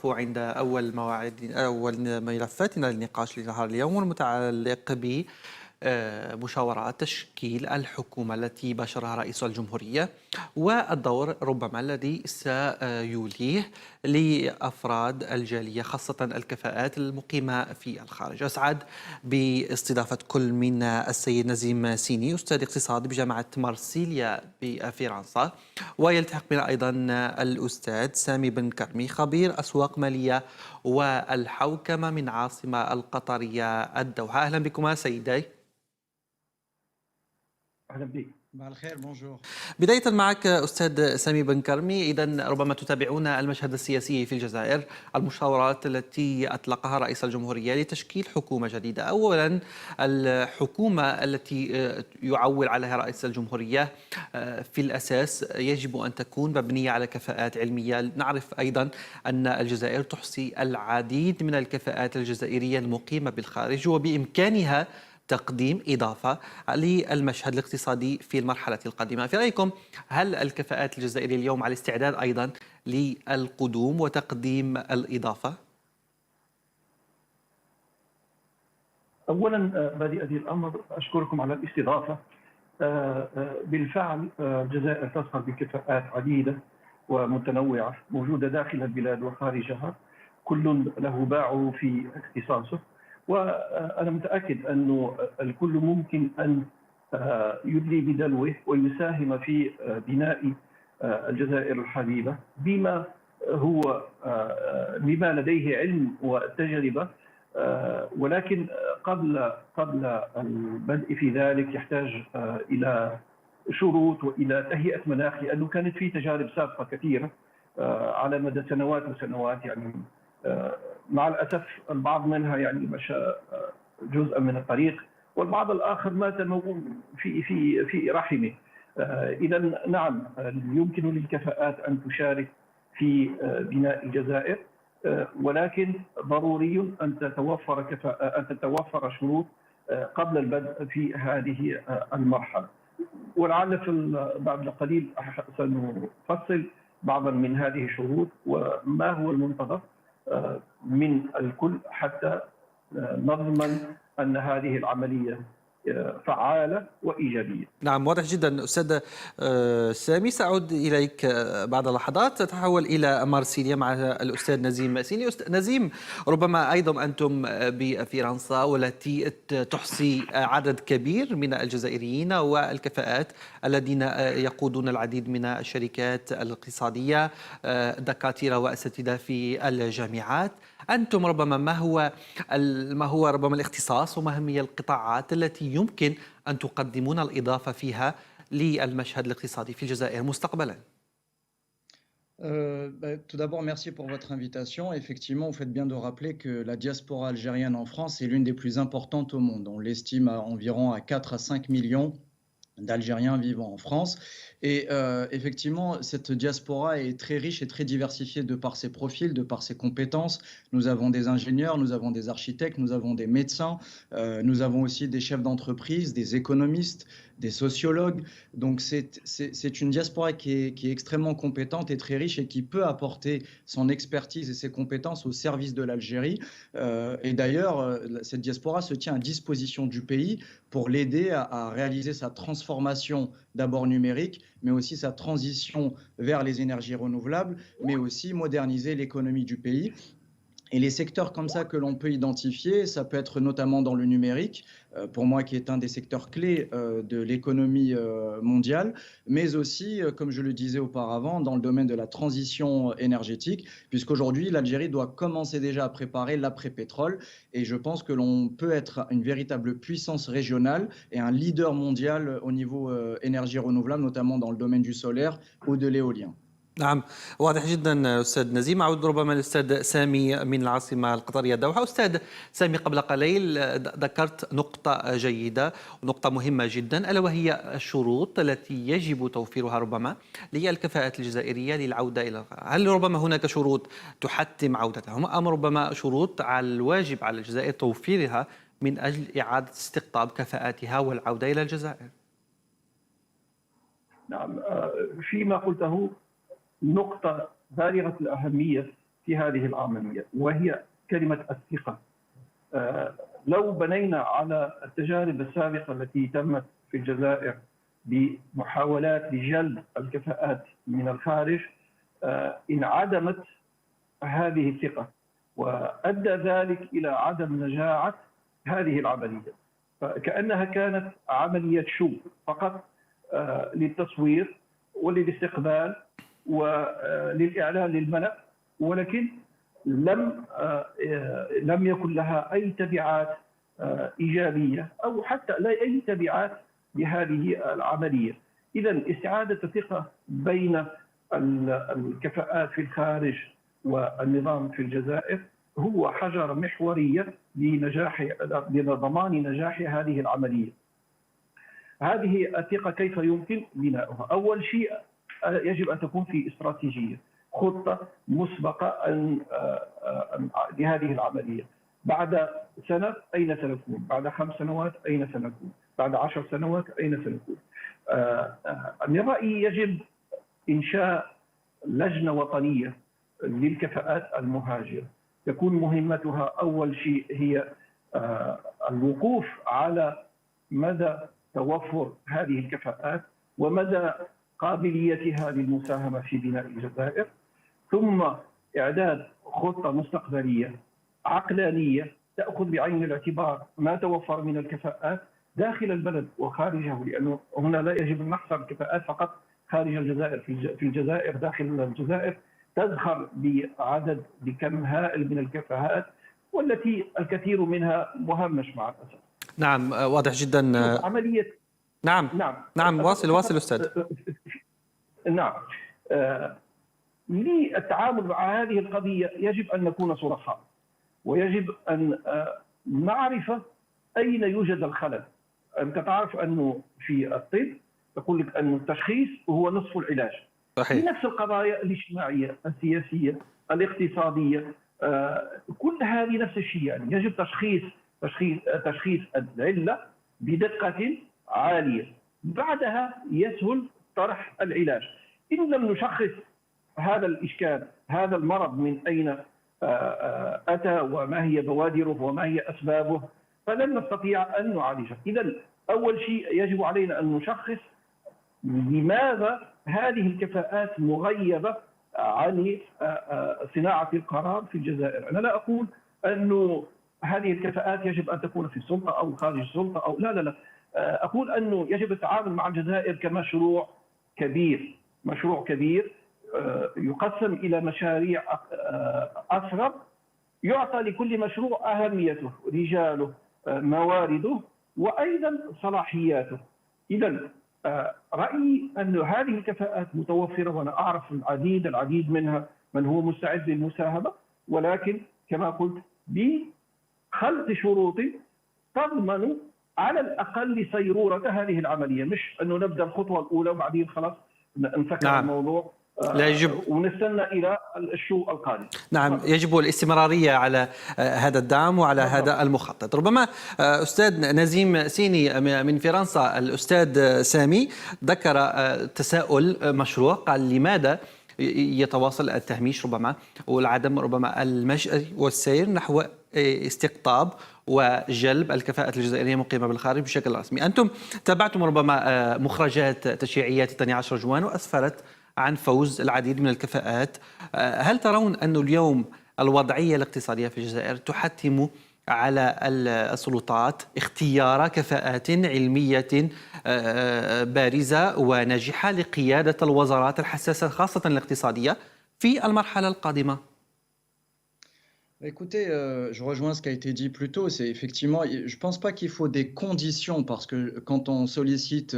عند أول ملفاتنا للنقاش لنهار اليوم والمتعلق بمشاورات تشكيل الحكومة التي باشرها رئيس الجمهورية والدور ربما الذي سيوليه لأفراد الجالية خاصة الكفاءات المقيمة في الخارج. أسعد باستضافة كل من السيد نزيم سيني أستاذ اقتصاد بجامعة مارسيليا بفرنسا، ويلتحق بنا أيضا الأستاذ سامي بن كرمي خبير أسواق مالية والحوكمة من عاصمة القطرية الدوحة. أهلا بكما سيدي. أهلا بك. مع الخير، بونجور. بداية معك أستاذ سامي بن كرمي، إذن ربما تتابعون المشهد السياسي في الجزائر، المشاورات التي أطلقها رئيس الجمهورية لتشكيل حكومة جديدة. أولا الحكومة التي يعول عليها رئيس الجمهورية في الأساس يجب أن تكون مبنية على كفاءات علمية. نعرف أيضا أن الجزائر تحصي العديد من الكفاءات الجزائرية المقيمة بالخارج وبإمكانها تقديم إضافة للمشهد الاقتصادي في المرحلة القادمة. في رأيكم هل الكفاءات الجزائرية اليوم على استعداد أيضا للقدوم وتقديم الإضافة؟ أولا بادئ الأمر أشكركم على الاستضافة. بالفعل الجزائر تظهر بكفاءات عديدة ومتنوعة موجودة داخل البلاد وخارجها، كل له باعه في اختصاصه، وأنا متأكد أنه الكل ممكن أن يدلي بدلوه ويساهم في بناء الجزائر الحبيبة بما لديه علم وتجربة. ولكن قبل البدء في ذلك يحتاج إلى شروط وإلى تهيئة مناخ، لأنه كانت في تجارب سابقة كثيرة على مدى سنوات وسنوات. يعني مع الأسف البعض منها يعني مشى جزءا من الطريق، والبعض الآخر مات في رحمه. إذا نعم، يمكن للكفاءات أن تشارك في بناء الجزائر، ولكن ضروري أن تتوفر شروط قبل البدء في هذه المرحلة. ولعل بعد قليل سنفصل بعضا من هذه الشروط وما هو المنتظر من الكل حتى نضمن أن هذه العملية فعالة وإيجابية. نعم، واضح جدا. أستاذ سامي، سأعود إليك بعد لحظات. تتحول إلى مارسيليا مع الأستاذ نزيم سيني. نزيم، ربما أيضا أنتم بفرنسا والتي تحصي عدد كبير من الجزائريين والكفاءات الذين يقودون العديد من الشركات الاقتصادية، دكاترة وأساتذة في الجامعات. أنتم ربما ما هو ربما الاختصاص وما هي القطاعات التي يمكن أن تقدمون الإضافة فيها للمشهد الاقتصادي في الجزائر مستقبلا؟ Tout d'abord, merci pour votre invitation. Effectivement, vous faites bien de rappeler que la diaspora algérienne en France est l'une des plus importantes au monde. On l'estime à environ à 4 à 5 millions d'Algériens vivant en France. Et effectivement, cette diaspora est très riche et très diversifiée de par ses profils, de par ses compétences. Nous avons des ingénieurs, nous avons des architectes, nous avons des médecins, nous avons aussi des chefs d'entreprise, des économistes, des sociologues. Donc c'est une diaspora qui est extrêmement compétente et très riche et qui peut apporter son expertise et ses compétences au service de l'Algérie. Et d'ailleurs, cette diaspora se tient à disposition du pays pour l'aider à réaliser sa transformation d'abord numérique, mais aussi sa transition vers les énergies renouvelables, mais aussi moderniser l'économie du pays. Et les secteurs comme ça que l'on peut identifier, ça peut être notamment dans le numérique, pour moi qui est un des secteurs clés de l'économie mondiale, mais aussi, comme je le disais auparavant, dans le domaine de la transition énergétique, puisqu'aujourd'hui l'Algérie doit commencer déjà à préparer l'après-pétrole, et je pense que l'on peut être une véritable puissance régionale et un leader mondial au niveau énergie renouvelable, notamment dans le domaine du solaire ou de l'éolien. نعم، واضح جدا أستاذ نزيم. أعود ربما للأستاذ سامي من العاصمة القطرية الدوحة. أستاذ سامي، قبل قليل ذكرت نقطة جيدة ونقطة مهمة جدا، ألا وهي الشروط التي يجب توفيرها ربما للكفاءات الجزائرية للعودة إلى هل ربما هناك شروط تحتم عودتهم أم ربما شروط على الواجب على الجزائر توفيرها من أجل إعادة استقطاب كفاءاتها والعودة إلى الجزائر؟ نعم، فيما قلته نقطة بالغة الأهمية في هذه العملية، وهي كلمة الثقة. لو بنينا على التجارب السابقة التي تمت في الجزائر بمحاولات لجلب الكفاءات من الخارج، انعدمت هذه الثقة، وأدى ذلك إلى عدم نجاعة هذه العملية، فكأنها كانت عملية شو فقط للتصوير وللاستقبال وللإعلان للملأ، ولكن لم يكن لها أي تبعات إيجابية أو حتى لا أي تبعات لهذه العملية. إذن استعادة الثقة بين الكفاءات في الخارج والنظام في الجزائر هو حجر محورية لضمان نجاح هذه العملية. هذه الثقة كيف يمكن بناؤها؟ أول شيء يجب أن تكون في استراتيجية، خطة مسبقة لهذه العملية. بعد سنة أين سنكون؟ بعد 5 سنوات أين سنكون؟ بعد 10 سنوات أين سنكون؟ من رأيي يجب إنشاء لجنة وطنية للكفاءات المهاجرة، تكون مهمتها أول شيء هي الوقوف على مدى توفر هذه الكفاءات ومدى قابليتها للمساهمة في بناء الجزائر، ثم إعداد خطة مستقبلية عقلانية تأخذ بعين الاعتبار ما توفر من الكفاءات داخل البلد وخارجه، لأنه هنا لا يجب أن نحصر الكفاءات فقط خارج الجزائر. في الجزائر داخل الجزائر تزخر بكم هائل من الكفاءات، والتي الكثير منها مهمش مع الأسف. نعم، واضح جدا. عملية نعم واصل أستاذ. نعم. للتعامل مع هذه القضية يجب أن نكون صرحاء، ويجب أن نعرف أين يوجد الخلل. أنت تعرف أنه في الطب يقول لك أن التشخيص هو نصف العلاج. صحيح. في نفس القضايا الاجتماعية، السياسية، الاقتصادية، كل هذه نفس الشيء. يعني يجب تشخيص العلة بدقة عالية، بعدها يسهل طرح العلاج. إن لم نشخص هذا الإشكال، هذا المرض من أين أتى وما هي بوادره وما هي أسبابه، فلن نستطيع أن نعالجه. إذن أول شيء يجب علينا أن نشخص لماذا هذه الكفاءات مغيبة عن صناعة القرار في الجزائر. أنا لا أقول أنه هذه الكفاءات يجب أن تكون في السلطة أو خارج السلطة أو لا. أقول أنه يجب التعامل مع الجزائر كمشروع كبير يقسم إلى مشاريع أصغر، يعطى لكل مشروع أهميته، رجاله، موارده، وأيضا صلاحياته. إذن رأيي أن هذه الكفاءات متوفرة، وأنا أعرف العديد منها من هو مستعد للمساهمة، ولكن كما قلت بخلق شروط تضمن على الأقل سيرورة هذه العملية، مش أنه نبدأ الخطوة الأولى وبعدين خلاص نفكر الموضوع لا يجب ونستنى إلى الشو القادم. نعم، يجب الاستمرارية على هذا الدعم وعلى هذا المخطط. ربما أستاذ نزيم سيني من فرنسا، الأستاذ سامي ذكر تساؤل مشروع، قال لماذا يتواصل التهميش ربما والعدم ربما المشي والسير نحو استقطاب وجلب الكفاءة الجزائرية مقيمة بالخارج بشكل رسمي. أنتم تابعتم ربما مخرجات تشريعيات 12 جوان وأسفرت عن فوز العديد من الكفاءات. هل ترون أن اليوم الوضعية الاقتصادية في الجزائر تحتم على السلطات اختيار كفاءات علمية بارزة وناجحة لقيادة الوزارات الحساسة خاصة الاقتصادية في المرحلة القادمة؟ Écoutez, je rejoins ce qui a été dit plus tôt. C'est effectivement, je ne pense pas qu'il faut des conditions, parce que quand on sollicite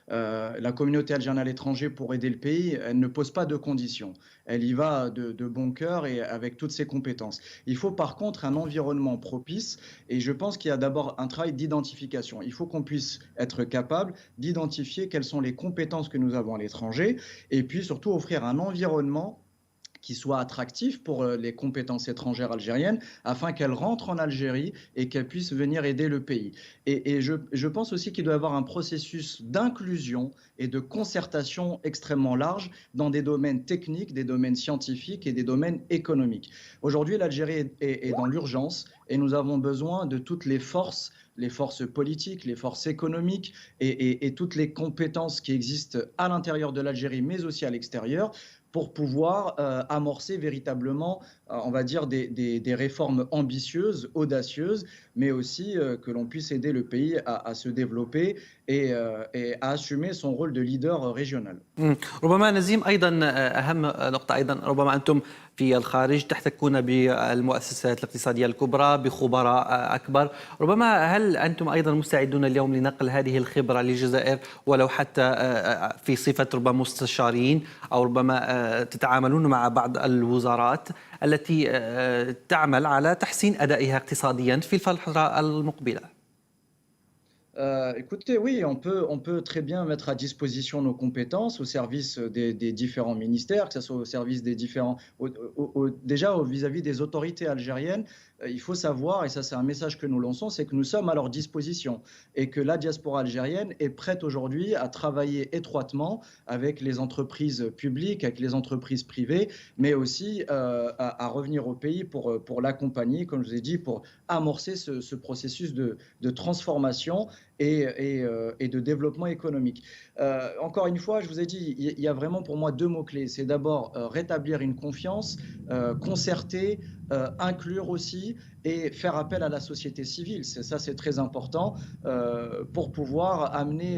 la communauté algérienne à l'étranger pour aider le pays, elle ne pose pas de conditions. Elle y va de bon cœur et avec toutes ses compétences. Il faut par contre un environnement propice, et je pense qu'il y a d'abord un travail d'identification. Il faut qu'on puisse être capable d'identifier quelles sont les compétences que nous avons à l'étranger, et puis surtout offrir un environnement qui soit attractif pour les compétences étrangères algériennes afin qu'elles rentrent en Algérie et qu'elles puissent venir aider le pays. Et je pense aussi qu'il doit y avoir un processus d'inclusion et de concertation extrêmement large dans des domaines techniques, des domaines scientifiques et des domaines économiques. Aujourd'hui, l'Algérie est dans l'urgence et nous avons besoin de toutes les forces politiques, les forces économiques et toutes les compétences qui existent à l'intérieur de l'Algérie, mais aussi à l'extérieur, pour pouvoir amorcer véritablement, on va dire, des réformes ambitieuses, audacieuses, mais aussi que l'on puisse aider le pays à se développer et à assumer son rôle de leader régional. ربما نزيم أيضا أهم نقطة أيضا، ربما أنتم في الخارج تحتكون بالمؤسسات الاقتصادية الكبرى بخبراء أكبر، ربما هل أنتم أيضا مستعدون اليوم لنقل هذه الخبرة للجزائر ولو حتى في صفة ربما مستشارين، أو ربما تتعاملون مع بعض الوزارات التي تعمل على تحسين أدائها اقتصاديا في الفترة المقبلة؟ Écoutez, oui, on peut très bien mettre à disposition nos compétences au service des différents ministères, que ce soit au service des différents, déjà vis-à-vis des autorités algériennes. Il faut savoir, et ça c'est un message que nous lançons, c'est que nous sommes à leur disposition et que la diaspora algérienne est prête aujourd'hui à travailler étroitement avec les entreprises publiques, avec les entreprises privées, mais aussi à revenir au pays pour l'accompagner, comme je vous ai dit, pour amorcer ce processus de transformation et de développement économique. Encore une fois, je vous ai dit, il y a vraiment pour moi deux mots-clés. C'est d'abord rétablir une confiance, concerter, inclure aussi et faire appel à la société civile. Ça, c'est très important pour pouvoir amener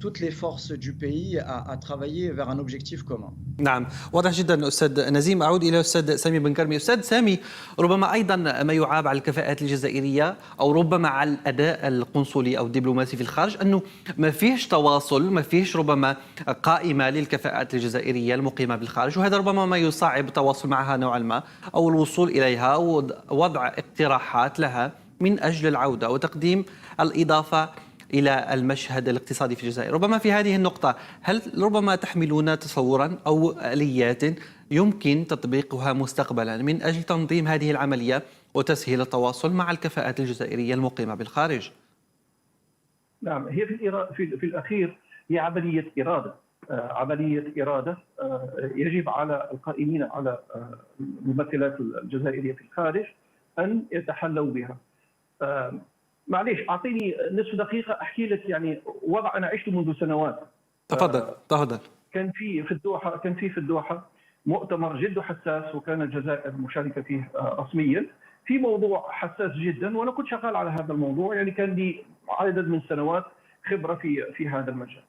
toutes les forces du pays à travailler vers un objectif commun. نعم، واضح جدا أستاذ نزيم. أعود إلى أستاذ سامي بن كرمي. أستاذ سامي، ربما أيضا ما يعاب على الكفاءات الجزائرية أو ربما على الأداء القنصلي أو الدبلوماسي في الخارج أنه ما فيش تواصل، ما فيش ربما قائمة للكفاءات الجزائرية المقيمة بالخارج، وهذا ربما ما يصعب التواصل معها نوعا ما أو الوصول إليها أو وضع اقتراحات لها من أجل العودة وتقديم الإضافة إلى المشهد الاقتصادي في الجزائر. ربما في هذه النقطة هل ربما تحملون تصورا أو آليات يمكن تطبيقها مستقبلا من أجل تنظيم هذه العملية وتسهيل التواصل مع الكفاءات الجزائرية المقيمة بالخارج؟ نعم، هي في الأخير هي عملية إرادة، يجب على القائمين على الممثلات الجزائرية في الخارج أن يتحلوا بها. معليش، أعطيني نصف دقيقة أحكي لك يعني وضع أنا عشته منذ سنوات. تفضل. كان في الدوحة مؤتمر جد حساس، وكان الجزائر مشاركة فيه رسميا في موضوع حساس جدا، وأنا كنت شغال على هذا الموضوع، يعني كان لي عدد من سنوات خبرة في هذا المجال.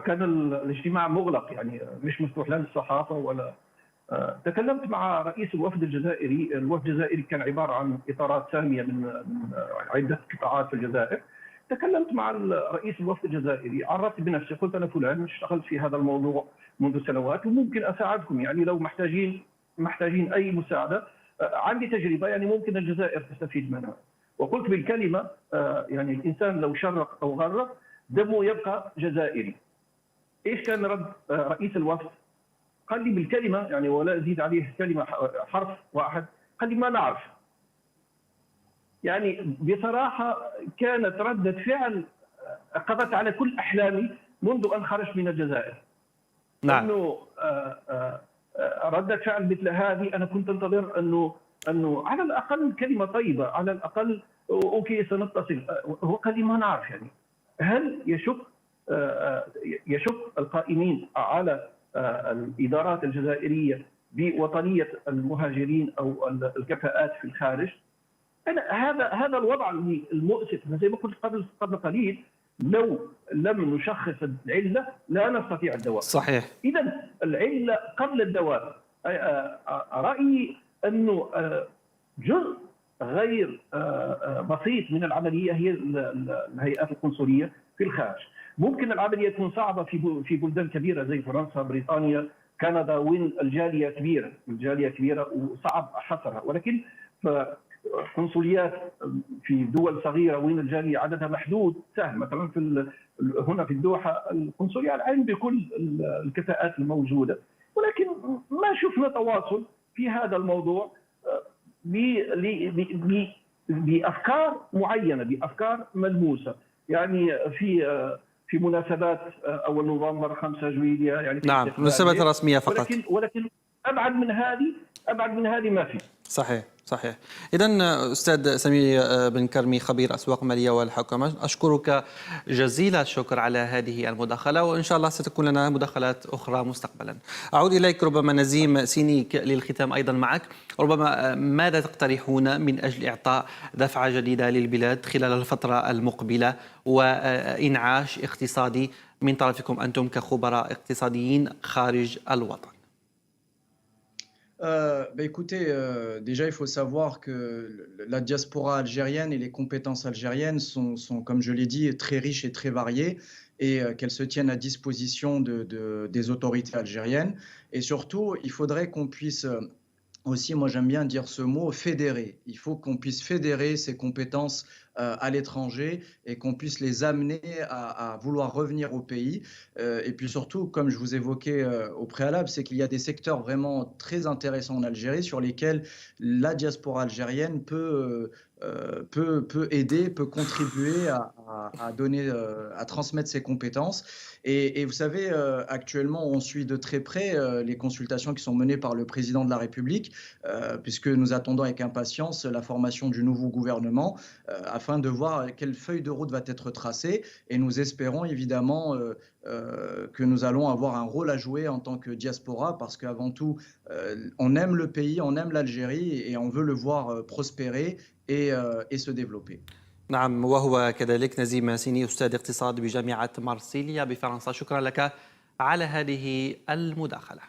كان الاجتماع مغلق، يعني مش مفتوح لا للصحافة ولا. تكلمت مع رئيس الوفد الجزائري. الوفد الجزائري كان عبارة عن إطارات سامية من عدة قطاعات في الجزائر. تكلمت مع رئيس الوفد الجزائري، عرفت بنفسي، قلت أنا فلان اشتغلت في هذا الموضوع منذ سنوات وممكن أساعدكم، يعني لو محتاجين أي مساعدة، عندي تجربة يعني ممكن الجزائر تستفيد منها. وقلت بالكلمة يعني الإنسان لو شرق أو غرب دمه يبقى جزائري. إيش كان رد رئيس الوفد؟ قال لي بالكلمة يعني ولا أزيد عليه كلمة، حرف واحد، قال لي ما نعرف. يعني بصراحة كانت ردة فعل قضت على كل أحلامي منذ أن خرجت من الجزائر. نعم. أنه ردة فعل مثل هذه أنا كنت أنتظر أنه على الأقل كلمة طيبة، على الأقل أوكي سنتصل. هو قال لي ما نعرف. يعني هل يشك القائمين على الإدارات الجزائرية بوطنية المهاجرين أو الكفاءات في الخارج؟ هذا الوضع المؤسف. زي ما قلت قبل قليل، لو لم نشخص العلة لا نستطيع الدواء. صحيح. إذا العلة قبل الدواء. رأيي أنه جزء غير بسيط من العملية هي الهيئات القنصلية في الخارج. ممكن العملية تكون صعبة في بلدان كبيرة زي فرنسا، بريطانيا، كندا، وين الجالية كبيرة وصعب حصرها، ولكن قنصليات في دول صغيرة وين الجالية عددها محدود سهل. مثلا هنا في الدوحة القنصلية العين بكل الكفاءات الموجودة. ولكن ما شفنا تواصل في هذا الموضوع بافكار معينه، بافكار ملموسه. يعني في مناسبات اول نوفمبر 5 جويلية، يعني في نعم، مناسبات رسمية فقط. ولكن ابعد من هذه ما في. صحيح صحيح. إذا أستاذ سامي بن كرمي، خبير أسواق مالية والحوكمة، أشكرك جزيل الشكر على هذه المداخلة، وإن شاء الله ستكون لنا مداخلات أخرى مستقبلا. أعود إليك ربما نزيم سينيك للختام أيضا معك. ربما ماذا تقترحون من أجل إعطاء دفعة جديدة للبلاد خلال الفترة المقبلة وإنعاش اقتصادي من طرفكم أنتم كخبراء اقتصاديين خارج الوطن؟ Écoutez, déjà, il faut savoir que la diaspora algérienne et les compétences algériennes sont, comme je l'ai dit, très riches et très variées, et qu'elles se tiennent à disposition des autorités algériennes. Et surtout, il faudrait qu'on puisse aussi, moi j'aime bien dire ce mot, fédérer. Il faut qu'on puisse fédérer ces compétences à l'étranger et qu'on puisse les amener à vouloir revenir au pays. Et puis surtout, comme je vous évoquais au préalable, c'est qu'il y a des secteurs vraiment très intéressants en Algérie sur lesquels la diaspora algérienne peut aider, peut contribuer à donner, à transmettre ses compétences. Et vous savez, actuellement, on suit de très près les consultations qui sont menées par le président de la République, puisque nous attendons avec impatience la formation du nouveau gouvernement, afin de voir quelle feuille de route va être tracée. Et nous espérons évidemment que nous allons avoir un rôle à jouer en tant que diaspora, parce qu'avant tout, on aime le pays, on aime l'Algérie et on veut le voir prospérer et se développer. نعم، وهو كذلك نزيم سيني، أستاذ اقتصاد بجامعة مارسيليا بفرنسا. شكرا لك على هذه المداخلة.